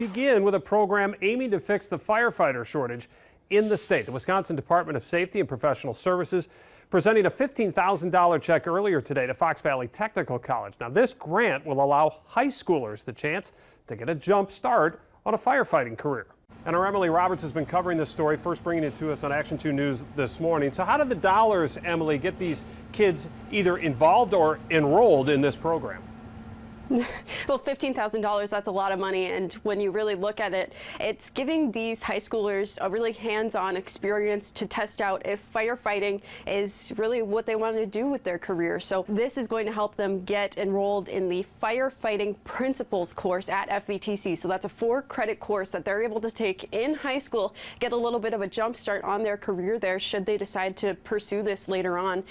Begin with a program aiming to fix the firefighter shortage in the state. The Wisconsin Department of Safety and Professional Services presenting a $15,000 check earlier today to Fox Valley Technical College. Now, this grant will allow high schoolers the chance to get a jump start on a firefighting career. And our Emily Roberts has been covering this story, first bringing it to us on Action 2 News this morning. So how did the dollars, Emily, get these kids either involved or enrolled in this program? Well, $15,000, that's a lot of money, and when you really look at it, it's giving these high schoolers a really hands-on experience to test out if firefighting is really what they want to do with their career. So this is going to help them get enrolled in the firefighting principles course at FVTC. So that's a 4-credit course that they're able to take in high school, get a little bit of a jump start on their career there should they decide to pursue this later on.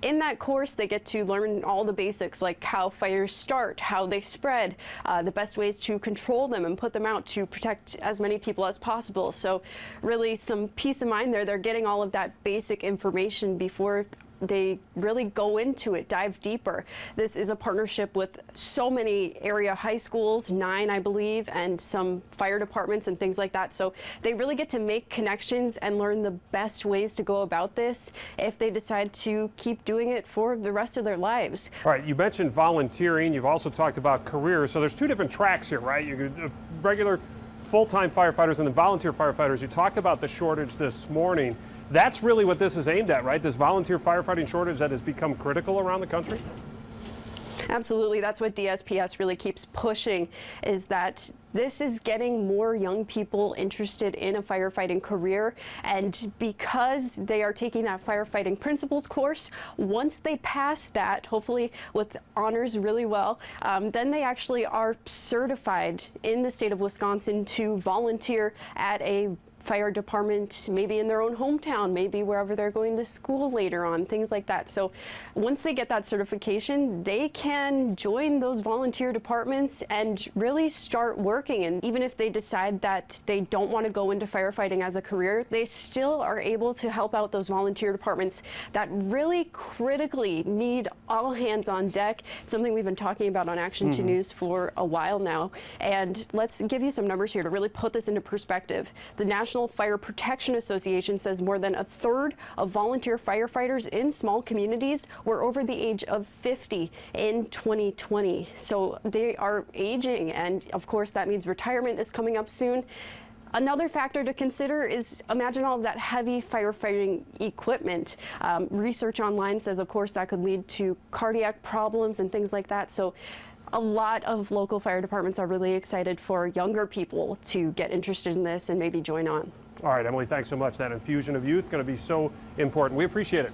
In that course, they get to learn all the basics, like how fires start, how they spread, the best ways to control them and put them out to protect as many people as possible. So really some peace of mind there. They're getting all of that basic information before they really go into it, dive deeper. This is a partnership with so many area high schools, 9 I believe, and some fire departments and things like that. So they really get to make connections and learn the best ways to go about this if they decide to keep doing it for the rest of their lives. All right, you mentioned volunteering. You've also talked about careers. So there's 2 different tracks here, right? You regular full-time firefighters and then volunteer firefighters. You talked about the shortage this morning. That's really what this is aimed at, right? This volunteer firefighting shortage that has become critical around the country? Absolutely. That's what DSPS really keeps pushing, is that this is getting more young people interested in a firefighting career. And because they are taking that firefighting principles course, once they pass that, hopefully with honors really well, then they actually are certified in the state of Wisconsin to volunteer at a fire department, maybe in their own hometown, maybe wherever they're going to school later on, things like that. So once they get that certification, they can join those volunteer departments and really start working. And even if they decide that they don't want to go into firefighting as a career, they still are able to help out those volunteer departments that really critically need all hands on deck. It's something we've been talking about on Action 2 News for a while now. And let's give you some numbers here to really put this into perspective. The National Fire Protection Association says more than 1/3 of volunteer firefighters in small communities were over the age of 50 in 2020. So they are aging, and of course that means retirement is coming up soon. Another factor to consider is, imagine all of that heavy firefighting equipment. Research online says, of course, that could lead to cardiac problems and things like that. So a lot of local fire departments are really excited for younger people to get interested in this and maybe join on. All right, Emily, thanks so much. That infusion of youth going to be so important. We appreciate it.